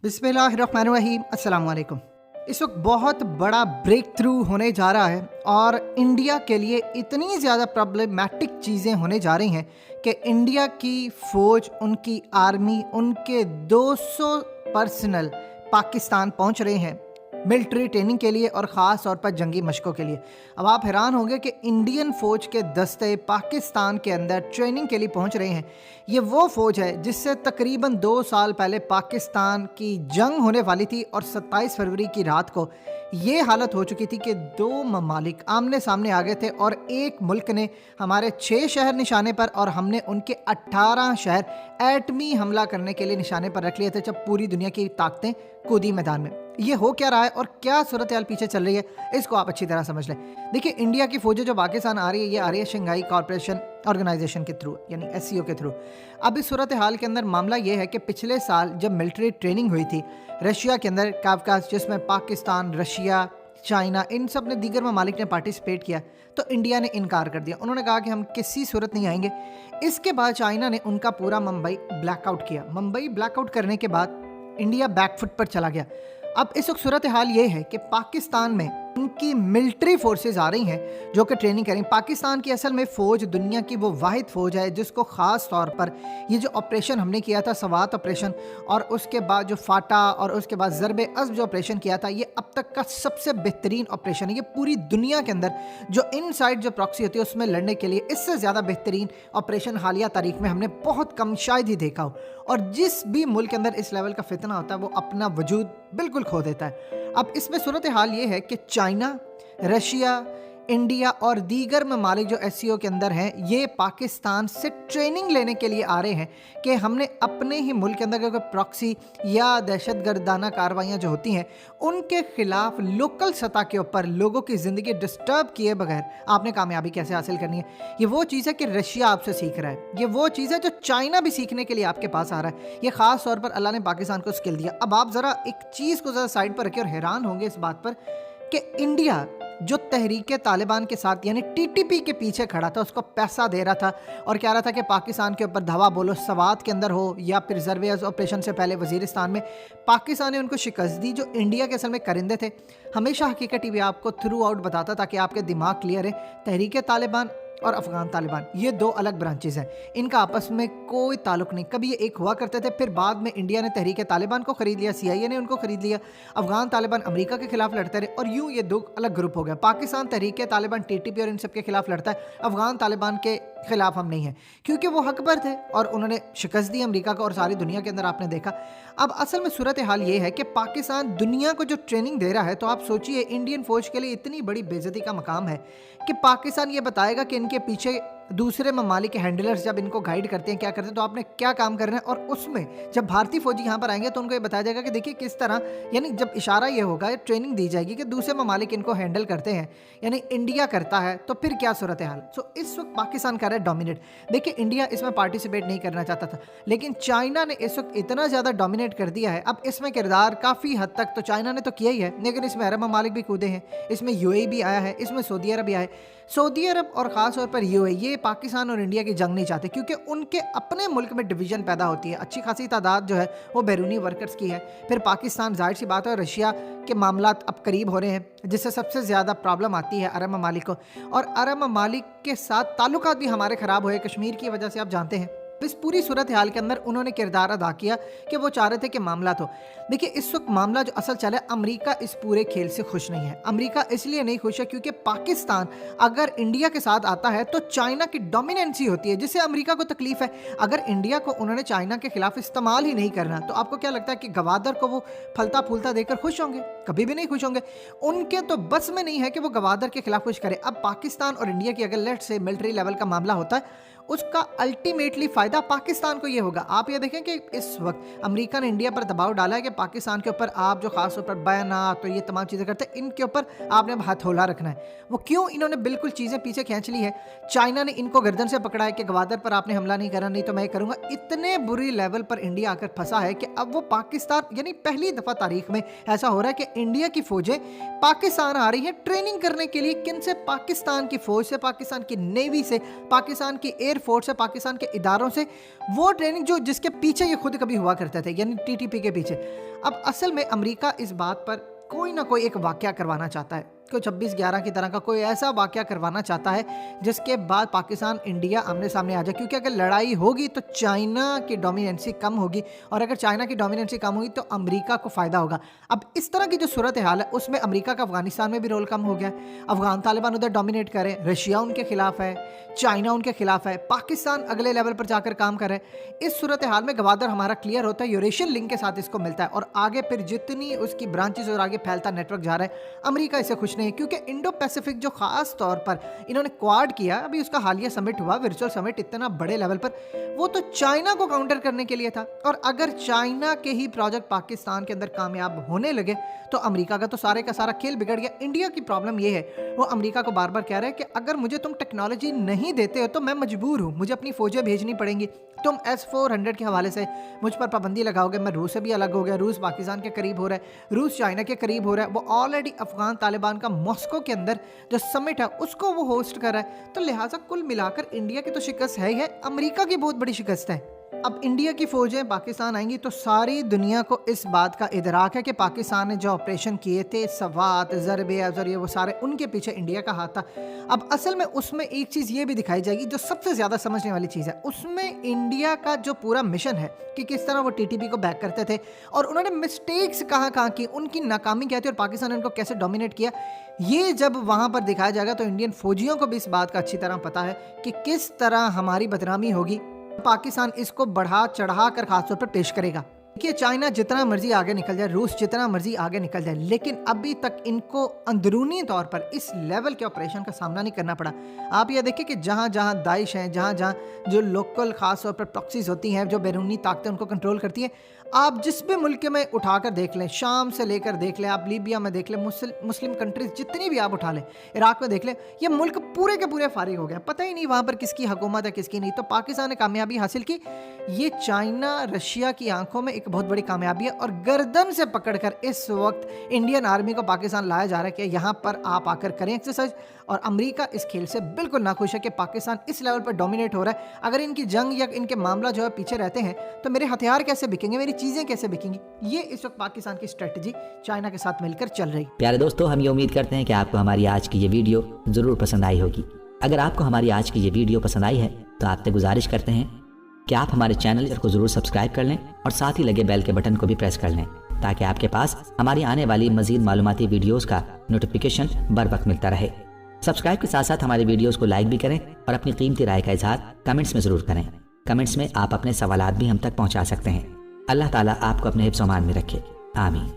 बिस्मिल्लाहिर्रहमानिर्रहीम, अस्सलाम वालेकुम। इस वक्त बहुत बड़ा ब्रेक थ्रू होने जा रहा है और इंडिया के लिए इतनी ज़्यादा प्रॉब्लमेटिक चीज़ें होने जा रही हैं कि इंडिया की फ़ौज, उनकी आर्मी, उनके 200 पर्सनल पाकिस्तान पहुंच रहे हैं मिलिट्री ट्रेनिंग के लिए और ख़ास तौर पर जंगी मशकों के लिए। अब आप हैरान होंगे कि इंडियन फ़ौज के दस्ते पाकिस्तान के अंदर ट्रेनिंग के लिए पहुंच रहे हैं। ये वो फ़ौज है जिससे तकरीबन 2 साल पहले पाकिस्तान की जंग होने वाली थी और 27 फरवरी की रात को ये हालत हो चुकी थी कि दो ममालिक आमने सामने आ गए थे और एक मुल्क ने हमारे 6 शहर निशाने पर और हमने उनके 18 शहर एटमी हमला करने के लिए निशाने पर रख लिए थे, जब पूरी दुनिया की ताकतें कूदी मैदान में। ये हो क्या रहा है और क्या सूरत हाल पीछे चल रही है, इसको आप अच्छी तरह समझ लें। देखिए, इंडिया की फौजें जो पाकिस्तान आ रही है, ये आ रही है शंघाई कॉरपोरेशन ऑर्गेनाइजेशन के थ्रू, यानी एससीओ के थ्रू। अब इस सूरत हाल के अंदर मामला ये है कि पिछले साल जब मिलिट्री ट्रेनिंग हुई थी रशिया के अंदर, काफकाज, जिसमें पाकिस्तान, रशिया, चाइना, इन सब ने, दीगर ममालिक ने पार्टिसिपेट किया, तो इंडिया ने इनकार कर दिया। उन्होंने कहा कि हम किसी सूरत नहीं आएंगे। इसके बाद चाइना ने उनका पूरा मुंबई ब्लैकआउट किया। मुंबई ब्लैकआउट करने के बाद इंडिया बैकफुट पर चला गया। अब इस वक्त सूरत हाल ये है कि पाकिस्तान में उनकी मिलिट्री फोर्सेस आ रही हैं जो कि ट्रेनिंग करें। पाकिस्तान की असल में फ़ौज दुनिया की वो वाहिद फ़ौज है जिसको ख़ास तौर पर ये जो ऑपरेशन हमने किया था, सवात ऑपरेशन, और उसके बाद जो फाटा और उसके बाद ज़रबे अज़्ब जो ऑपरेशन किया था, ये अब तक का सबसे बेहतरीन ऑपरेशन है। ये पूरी दुनिया के अंदर जो इनसाइड जो प्रॉक्सी होती है उसमें लड़ने के लिए इससे ज़्यादा बेहतरीन ऑपरेशन हालिया तारीख में हमने बहुत कम शायद ही देखा हो। और जिस भी मुल्क के अंदर इस लेवल का फितना होता है वो अपना वजूद बिल्कुल खो देता है। अब इसमें सूरत हाल ये है कि चाइना, रशिया, इंडिया और दीगर ममालिक जो एससीओ के अंदर हैं, ये पाकिस्तान से ट्रेनिंग लेने के लिए आ रहे हैं कि हमने अपने ही मुल्क के अंदर कोई प्रॉक्सी या दहशतगर्दाना कार्रवाइयाँ जो होती हैं उनके खिलाफ लोकल सतह के ऊपर लोगों की ज़िंदगी डिस्टर्ब किए बगैर आपने कामयाबी कैसे हासिल करनी है। ये वो चीज़ है कि रशिया आपसे सीख रहा है, ये वो चीज़ है जो चाइना भी सीखने के लिए आपके पास आ रहा है। ये ख़ास तौर पर अल्लाह ने पाकिस्तान को स्किल दिया। अब आप ज़रा एक चीज़ को ज़रा साइड पर रखें और हैरान होंगे इस बात पर कि इंडिया जो तहरीक तालिबान के साथ यानी टीटीपी के पीछे खड़ा था, उसको पैसा दे रहा था और कह रहा था कि पाकिस्तान के ऊपर धावा बोलो, सवात के अंदर हो या फिर ज़रबे ऑपरेशन से पहले वजीरिस्तान में, पाकिस्तान ने उनको शिकस्त दी जो इंडिया के असल में करिंदे थे। हमेशा हकीकत टीवी आपको थ्रू आउट बताता था कि आपके दिमाग क्लियर है। तहरीक तालिबान और अफगान तालिबान ये दो अलग ब्रांचेज हैं, इनका आपस में कोई ताल्लुक नहीं। कभी ये एक हुआ करते थे, फिर बाद में इंडिया ने तहरीक तालिबान को खरीद लिया, CIA ने उनको खरीद लिया, अफगान तालिबान अमेरिका के खिलाफ लड़ते रहे और यूं ये दो अलग ग्रुप हो गया। पाकिस्तान तहरीक तालिबान TTP और इन सब के खिलाफ लड़ता है, अफगान तालिबान के खिलाफ हम नहीं हैं, क्योंकि वो हकबर थे और उन्होंने शिकस्त दी अमेरिका को और सारी दुनिया के अंदर आपने देखा। अब असल में सूरत हाल ये है कि पाकिस्तान दुनिया को जो ट्रेनिंग दे रहा है, तो आप सोचिए इंडियन फौज के लिए इतनी बड़ी बेइज्जती का मकाम है कि पाकिस्तान ये बताएगा कि इनके पीछे दूसरे ममालिक के हैंडलर्स जब इनको गाइड करते हैं, क्या करते हैं, तो आपने क्या काम करना है। और उसमें जब भारतीय फौजी यहाँ पर आएंगे तो उनको ये बताया जाएगा कि देखिए किस तरह, यानी जब इशारा ये होगा, ट्रेनिंग दी जाएगी कि दूसरे ममालिक इनको हैंडल करते हैं, यानी इंडिया करता है, तो फिर क्या सूरत हाल। सो इस वक्त पाकिस्तान कर रहा है डोमिनेट। देखिए, इंडिया इसमें पार्टिसिपेट नहीं करना चाहता था, लेकिन चाइना ने इस वक्त इतना ज़्यादा डोमिनेट कर दिया है। अब इसमें किरदार काफ़ी हद तक तो चाइना ने तो किया ही है, लेकिन इसमें अरब ममालिक भी कूदे हैं, इसमें UAE भी आया है, इसमें सऊदी अरब भी आया है। सऊदी अरब और ख़ास तौर पर UAE ये पाकिस्तान और इंडिया की जंग नहीं चाहते, क्योंकि उनके अपने मुल्क में डिवीज़न पैदा होती है। अच्छी खासी तादाद जो है वो बैरूनी वर्कर्स की है। फिर पाकिस्तान, जाहिर सी बात है, रशिया के मामलात अब करीब हो रहे हैं, जिससे सबसे ज़्यादा प्रॉब्लम आती है अरब ममालिक को, और अरब ममालिक के साथ ताल्लुकात भी हमारे ख़राब हुए कश्मीर की वजह से, आप जानते हैं। इस पूरी सूरत हाल के अंदर उन्होंने किरदार अदा किया कि वो चाह रहे थे कि मामला तो देखिए, इस वक्त मामला जो असल चला है, अमेरिका इस पूरे खेल से खुश नहीं है। अमेरिका इसलिए नहीं खुश है क्योंकि पाकिस्तान अगर इंडिया के साथ आता है तो चाइना की डोमिनेंसी होती है, जिससे अमेरिका को तकलीफ है। अगर इंडिया को उन्होंने चाइना के खिलाफ इस्तेमाल ही नहीं करना, तो आपको क्या लगता है कि गवादर को वो फलता फूलता देकर खुश होंगे? कभी भी नहीं खुश होंगे। उनके तो बस में नहीं है कि वो गवादर के खिलाफ कुछ करे। अब पाकिस्तान और इंडिया की अगर लेट से मिलिट्री लेवल का मामला होता है, उसका अल्टीमेटली फ़ायदा पाकिस्तान को ये होगा। आप ये देखें कि इस वक्त अमेरिका ने इंडिया पर दबाव डाला है कि पाकिस्तान के ऊपर आप जो खास तौर पर बयानात तो ये तमाम चीज़ें करते हैं, इनके ऊपर आपने अब हथौला रखना है। वो क्यों? इन्होंने बिल्कुल चीज़ें पीछे खींच ली है। चाइना ने इनको गर्दन से पकड़ा है कि गवादर पर आपने हमला नहीं करना, नहीं तो मैं करूँगा। इतने बुरी लेवल पर इंडिया आकर फंसा है कि अब वो पाकिस्तान, यानी पहली दफ़ा तारीख में ऐसा हो रहा है कि इंडिया की फ़ौजें पाकिस्तान आ रही हैं ट्रेनिंग करने के लिए। किन से? पाकिस्तान की फ़ौज से, पाकिस्तान की नेवी से, पाकिस्तान की एयरफोर्स है, पाकिस्तान के इदारों से वो ट्रेनिंग जो जिसके पीछे ये खुद कभी हुआ करते थे, यानी टीटीपी के पीछे। अब असल में अमेरिका इस बात पर कोई ना कोई एक वाकया करवाना चाहता है, कोई 26/11 की तरह का कोई ऐसा वाकया करवाना चाहता है जिसके बाद पाकिस्तान इंडिया आमने सामने आ जाए, क्योंकि अगर लड़ाई होगी तो चाइना की डोमिनेंसी कम होगी, और अगर चाइना की डोमिनेंसी कम होगी तो अमेरिका को फ़ायदा होगा। अब इस तरह की जो सूरत हाल है उसमें अमेरिका का अफगानिस्तान में भी रोल कम हो गया है। अफगान तालिबान उधर डोमिनेट करे, रशिया उनके खिलाफ है, चाइना उनके खिलाफ है, पाकिस्तान अगले लेवल पर जाकर काम करे। इस सूरत हाल में गवादर हमारा क्लियर होता है, यूरेशियन लिंक के साथ इसको मिलता है, और आगे फिर जितनी उसकी ब्रांचेस और आगे फैलता नेटवर्क जा रहा है, अमेरिका इससे खुश नहीं है, क्योंकि इंडो पैसिफिक जो खास तौर पर इन्होंने क्वाड किया, अभी उसका हालिया समिट हुआ, वर्चुअल समिट, इतना बड़े लेवल पर, वो तो चाइना को काउंटर करने के लिए था। और अगर चाइना के ही प्रोजेक्ट पाकिस्तान के अंदर कामयाब होने लगे तो अमेरिका का तो सारे का सारा खेल बिगड़ गया। इंडिया की प्रॉब्लम ये है, वो अमेरिका को बार बार कह रहे हैं कि अगर मुझे तुम टेक्नोलॉजी नहीं देते हो तो मैं मजबूर हूँ, मुझे अपनी फौजें भेजनी पड़ेंगी, तुम S-400 के हवाले से मुझ पर पाबंदी लगाओगे, मैं रूस से भी अलग हो गया, रूस पाकिस्तान के करीब हो रहा है, रूस चाइना के करीब हो रहा है, वो ऑलरेडी अफगान तालिबान का मॉस्को के अंदर जो समिट है उसको वो होस्ट कर रहा है। तो लिहाजा कुल मिलाकर इंडिया की तो शिकस्त है ही है, अमेरिका की बहुत बड़ी शिकस्त है। अब इंडिया की फौजें पाकिस्तान आएंगी तो सारी दुनिया को इस बात का इदराक है कि पाकिस्तान ने जो ऑपरेशन किए थे, सवात, ज़रबे अज़र, वो सारे उनके पीछे इंडिया का हाथ था। अब असल में उसमें एक चीज़ ये भी दिखाई जाएगी जो सबसे ज़्यादा समझने वाली चीज़ है, उसमें इंडिया का जो पूरा मिशन है कि किस तरह वो टीटीपी को बैक करते थे और उन्होंने मिस्टेक्स कहाँ कहाँ की, उनकी नाकामी क्या थी और पाकिस्तान ने उनको कैसे डोमिनेट किया, ये जब वहाँ पर दिखाया जाएगा तो इंडियन फौजियों को भी इस बात का अच्छी तरह पता है कि किस तरह हमारी बदनामी होगी। पाकिस्तान इसको बढ़ा चढ़ा कर खासतौर पर पेश करेगा। देखिए, चाइना जितना मर्जी आगे निकल जाए, रूस जितना मर्जी आगे निकल जाए, लेकिन अभी तक इनको अंदरूनी तौर पर इस लेवल के ऑपरेशन का सामना नहीं करना पड़ा। आप ये देखिए कि जहाँ जहाँ दाइश हैं, जहाँ जहाँ जो लोकल खास तौर पर प्रॉक्सीज होती हैं, जो बैरूनी ताकतें उनको कंट्रोल करती हैं, आप जिस भी मुल्क में उठाकर देख लें, शाम से लेकर देख लें, आप लीबिया में देख लें, मुस्लिम कंट्रीज जितनी भी आप उठा लें, इराक में देख लें, ये मुल्क पूरे के पूरे फारिग हो गया, पता ही नहीं वहाँ पर किसकी हुकूमत है किसकी नहीं। तो पाकिस्तान ने कामयाबी हासिल की, ये चाइना रशिया की आंखों में एक बहुत बड़ी कामयाबी है, और गर्दन से पकड़कर इस वक्त इंडियन आर्मी को पाकिस्तान लाया जा रहा है कि यहाँ पर आप आकर करें एक्सरसाइज। और अमेरिका इस खेल से बिल्कुल नाखुश है कि पाकिस्तान इस लेवल पर डोमिनेट हो रहा है। अगर इनकी जंग या इनके मामला जो है पीछे रहते हैं तो मेरे हथियार कैसे बिकेंगे, मेरी चीज़ें कैसे बिकेंगी। ये इस वक्त पाकिस्तान की स्ट्रेटजी चाइना के साथ मिलकर चल रही। प्यारे दोस्तों, हम ये उम्मीद करते हैं कि आपको हमारी आज की ये वीडियो ज़रूर पसंद आई होगी। अगर आपको हमारी आज की ये वीडियो पसंद आई है तो आपसे गुजारिश करते हैं कि आप हमारे चैनल को ज़रूर सब्सक्राइब कर लें और साथ ही लगे बेल के बटन को भी प्रेस कर लें, ताकि आपके पास हमारी आने वाली मज़ीद मालूमाती वीडियोज़ का नोटिफिकेशन बर वक्त मिलता रहे। सब्सक्राइब के साथ साथ हमारे वीडियोज़ को लाइक भी करें और अपनी कीमती राय का इजहार कमेंट्स में ज़रूर करें। कमेंट्स में आप अपने सवालात भी हम तक पहुँचा सकते हैं। अल्लाह ताला आपको अपने हिफ्ज़-ओ-अमान में रखे। आमीन।